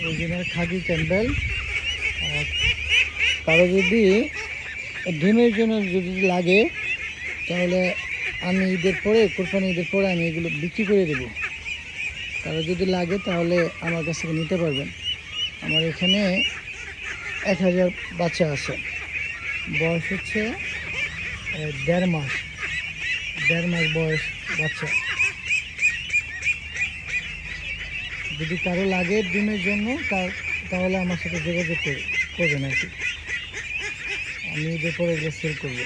Original খাকি Campbell. কারো যদি ডিমের জন্য যদি লাগে তাহলে আমি ঈদের পরে, কোরবানি ঈদের পরে আমি এগুলো বিক্রি করে দেবো। কারো যদি লাগে তাহলে আমার কাছ থেকে নিতে পারবেন। আমার এখানে 1000 বাচ্চা আছে। বয়স হচ্ছে 1.5 মাস, 1.5 মাস বয়স বাচ্চা। যদি কারো লাগে ডিমের জন্য তাহলে আমার সাথে যোগাযোগ করবেন আর কি। আমি ঈদের পরে এগুলো সেল করবো।